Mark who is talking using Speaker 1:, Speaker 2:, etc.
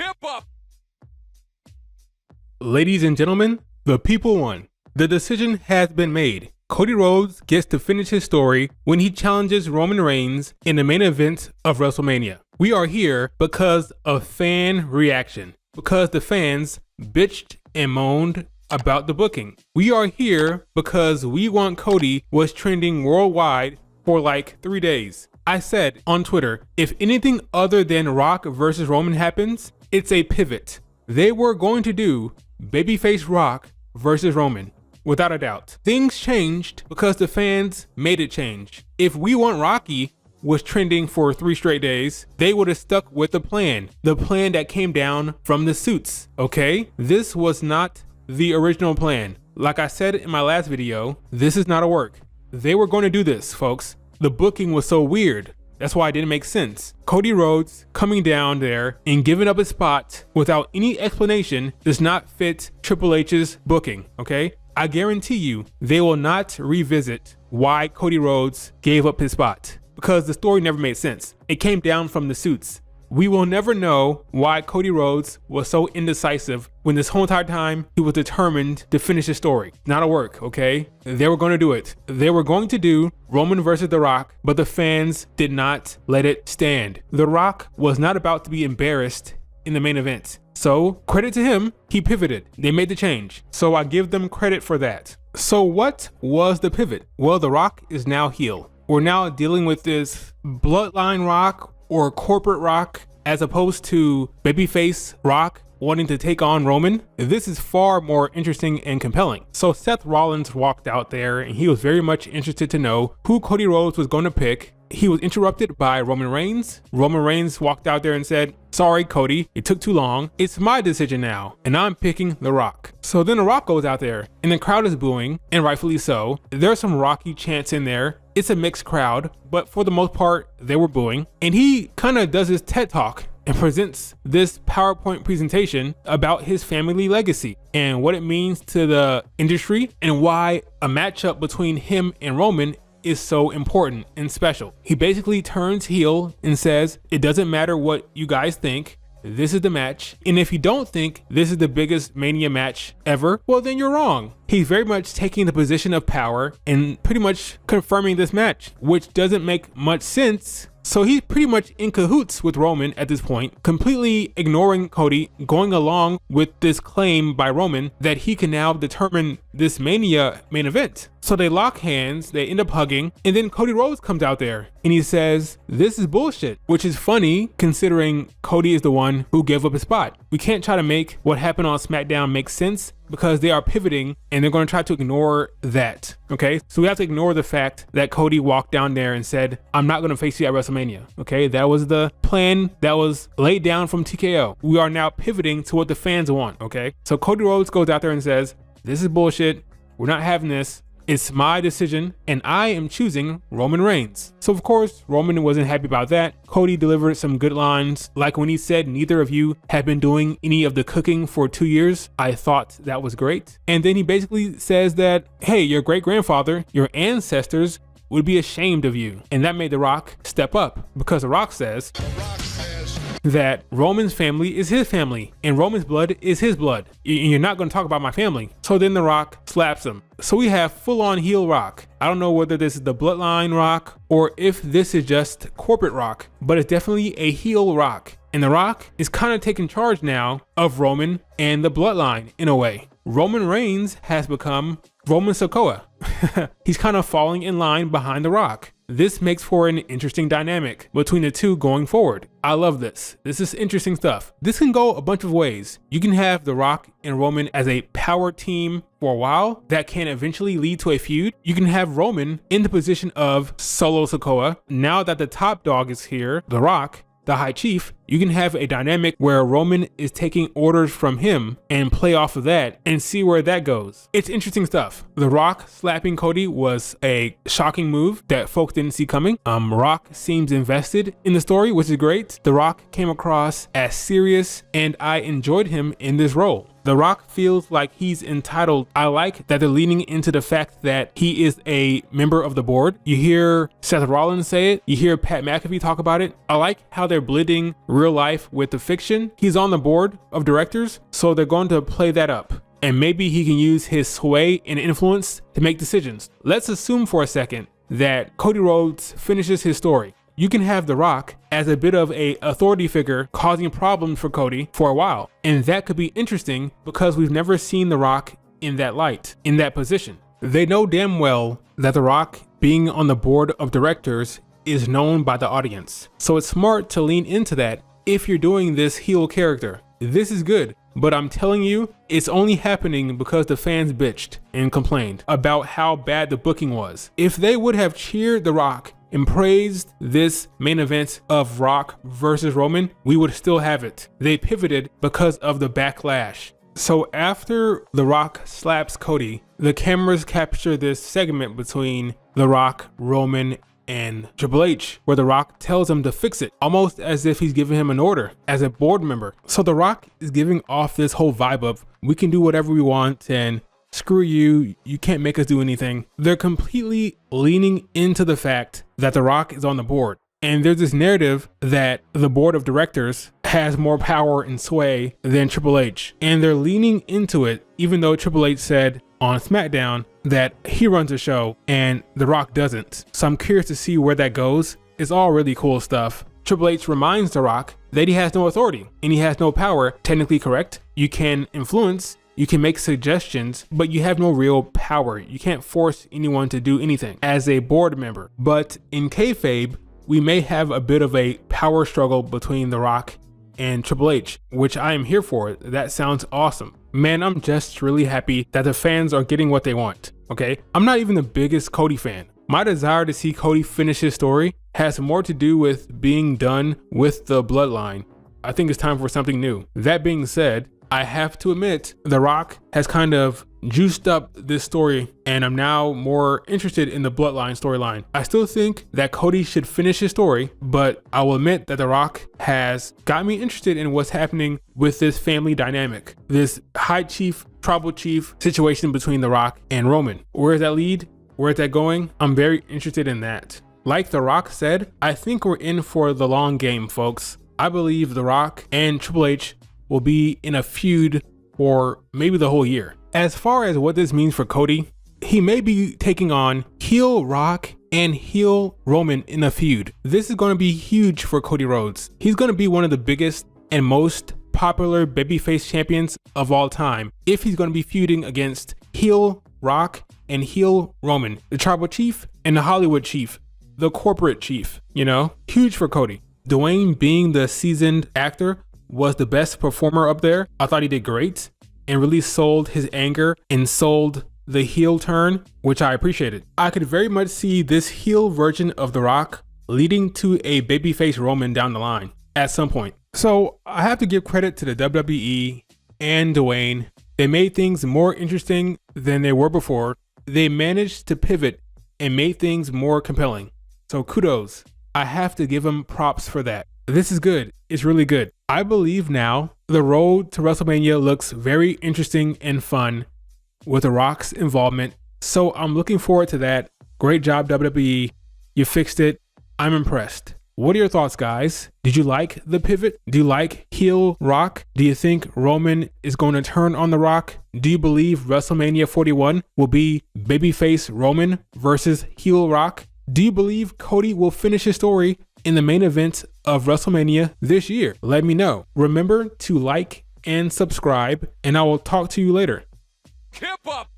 Speaker 1: hip-hop.
Speaker 2: Ladies and gentlemen, the people won. The decision has been made. Cody Rhodes gets to finish his story when he challenges Roman Reigns in the main event of WrestleMania. We are here because of fan reaction, because the fans bitched and moaned about the booking. We are here because We Want Cody was trending worldwide for like 3 days. I said on Twitter, if anything other than Rock versus Roman happens, it's a pivot. They were going to do babyface Rock versus Roman. Without a doubt. Things changed because the fans made it change. If We Want Rocky was trending for 3 straight days, they would have stuck with the plan that came down from the suits, okay? This was not the original plan. Like I said in my last video, this is not a work. They were going to do this, folks. The booking was so weird. That's why it didn't make sense. Cody Rhodes coming down there and giving up his spot without any explanation does not fit Triple H's booking, okay? I guarantee you they will not revisit why Cody Rhodes gave up his spot because the story never made sense. It came down from the suits. We will never know why Cody Rhodes was so indecisive when this whole entire time he was determined to finish his story. Not a work, okay? They were going to do it. They were going to do Roman versus The Rock, but the fans did not let it stand. The Rock was not about to be embarrassed in the main event. So credit to him, he pivoted. They made the change. So I give them credit for that. So what was the pivot? Well, The Rock is now heel. We're now dealing with this bloodline Rock or corporate Rock as opposed to babyface Rock wanting to take on Roman. This is far more interesting and compelling. So Seth Rollins walked out there and he was very much interested to know who Cody Rhodes was going to pick. He was interrupted by Roman Reigns. Roman Reigns walked out there and said, "Sorry, Cody, it took too long. It's my decision now, and I'm picking The Rock." So then The Rock goes out there, and the crowd is booing, and rightfully so. There's some Rocky chants in there. It's a mixed crowd, but for the most part, they were booing. And he kind of does his TED Talk and presents this PowerPoint presentation about his family legacy and what it means to the industry and why a matchup between him and Roman is so important and special. He basically turns heel and says, it doesn't matter what you guys think, this is the match. And if you don't think this is the biggest Mania match ever, well then you're wrong. He's very much taking the position of power and pretty much confirming this match, which doesn't make much sense. So he's pretty much in cahoots with Roman at this point, completely ignoring Cody, going along with this claim by Roman that he can now determine this Mania main event. So they lock hands, they end up hugging, and then Cody Rhodes comes out there and he says, this is bullshit, which is funny considering Cody is the one who gave up his spot. We can't try to make what happened on SmackDown make sense because they are pivoting and they're going to try to ignore that, okay? So we have to ignore the fact that Cody walked down there and said, I'm not going to face you at WrestleMania, okay? That was the plan that was laid down from TKO. We are now pivoting to what the fans want, okay? So Cody Rhodes goes out there and says, this is bullshit. We're not having this. It's my decision, and I am choosing Roman Reigns. So of course, Roman wasn't happy about that. Cody delivered some good lines, like when he said, neither of you have been doing any of the cooking for 2 years. I thought that was great. And then he basically says that, hey, your great-grandfather, your ancestors would be ashamed of you. And that made The Rock step up because The Rock says that Roman's family is his family and Roman's blood is his blood. You're not going to talk about my family. So then The Rock slaps him. So we have full-on heel Rock. I don't know whether this is the bloodline Rock or if this is just corporate Rock, but it's definitely a heel Rock. And The Rock is kind of taking charge now of Roman and the bloodline in a way. Roman Reigns has become Roman Sokoa. He's kind of falling in line behind The Rock. This makes for an interesting dynamic between the two going forward. I love this. This is interesting stuff. This can go a bunch of ways. You can have The Rock and Roman as a power team for a while that can eventually lead to a feud. You can have Roman in the position of Solo Sikoa. Now that the top dog is here, The Rock, the High Chief, you can have a dynamic where Roman is taking orders from him and play off of that and see where that goes. It's interesting stuff. The Rock slapping Cody was a shocking move that folks didn't see coming. Rock seems invested in the story, which is great. The Rock came across as serious and I enjoyed him in this role. The Rock feels like he's entitled. I like that they're leaning into the fact that he is a member of the board. You hear Seth Rollins say it. You hear Pat McAfee talk about it. I like how they're blending real life with the fiction. He's on the board of directors, so they're going to play that up. And maybe he can use his sway and influence to make decisions. Let's assume for a second that Cody Rhodes finishes his story. You can have The Rock as a bit of a authority figure causing problems for Cody for a while. And that could be interesting because we've never seen The Rock in that light, in that position. They know damn well that The Rock being on the board of directors is known by the audience. So it's smart to lean into that if you're doing this heel character. This is good, but I'm telling you, it's only happening because the fans bitched and complained about how bad the booking was. If they would have cheered The Rock and praised this main event of Rock versus Roman, we would still have it. They pivoted because of the backlash. So after The Rock slaps Cody, the cameras capture this segment between The Rock, Roman, and Triple H, where The Rock tells him to fix it, almost as if he's giving him an order as a board member. So The Rock is giving off this whole vibe of, we can do whatever we want and screw you, you can't make us do anything. They're completely leaning into the fact that The Rock is on the board. And there's this narrative that the board of directors has more power and sway than Triple H. And they're leaning into it, even though Triple H said on SmackDown that he runs the show and The Rock doesn't. So I'm curious to see where that goes. It's all really cool stuff. Triple H reminds The Rock that he has no authority and he has no power. Technically correct. You can influence, you can make suggestions, but you have no real power. You can't force anyone to do anything as a board member. But in kayfabe, we may have a bit of a power struggle between The Rock and Triple H, which I am here for. That sounds awesome. Man, I'm just really happy that the fans are getting what they want, okay? I'm not even the biggest Cody fan. My desire to see Cody finish his story has more to do with being done with the bloodline. I think it's time for something new. That being said, I have to admit, The Rock has kind of juiced up this story and I'm now more interested in the bloodline storyline. I still think that Cody should finish his story, but I will admit that The Rock has got me interested in what's happening with this family dynamic, this high chief, tribal chief situation between The Rock and Roman. Where does that lead? Where is that going? I'm very interested in that. Like The Rock said, I think we're in for the long game, folks. I believe The Rock and Triple H will be in a feud for maybe the whole year. As far as what this means for Cody, he may be taking on heel Rock and heel Roman in a feud. This is going to be huge for Cody Rhodes. He's going to be one of the biggest and most popular babyface champions of all time if he's going to be feuding against heel Rock and heel Roman, the tribal chief and the Hollywood chief, the corporate chief, you know, huge for Cody. Dwayne, being the seasoned actor, was the best performer up there. I thought he did great and really sold his anger and sold the heel turn, which I appreciated. I could very much see this heel version of The Rock leading to a babyface Roman down the line at some point. So I have to give credit to the WWE and Dwayne. They made things more interesting than they were before. They managed to pivot and made things more compelling. So kudos. I have to give them props for that. This is good. It's really good. I believe now the road to WrestleMania looks very interesting and fun with The Rock's involvement. So I'm looking forward to that. Great job, WWE. You fixed it. I'm impressed. What are your thoughts, guys? Did you like the pivot? Do you like heel Rock? Do you think Roman is going to turn on The Rock? Do you believe WrestleMania 41 will be babyface Roman versus heel Rock? Do you believe Cody will finish his story in the main event of WrestleMania this year? Let me know. Remember to like and subscribe, and I will talk to you later.
Speaker 1: Kip up!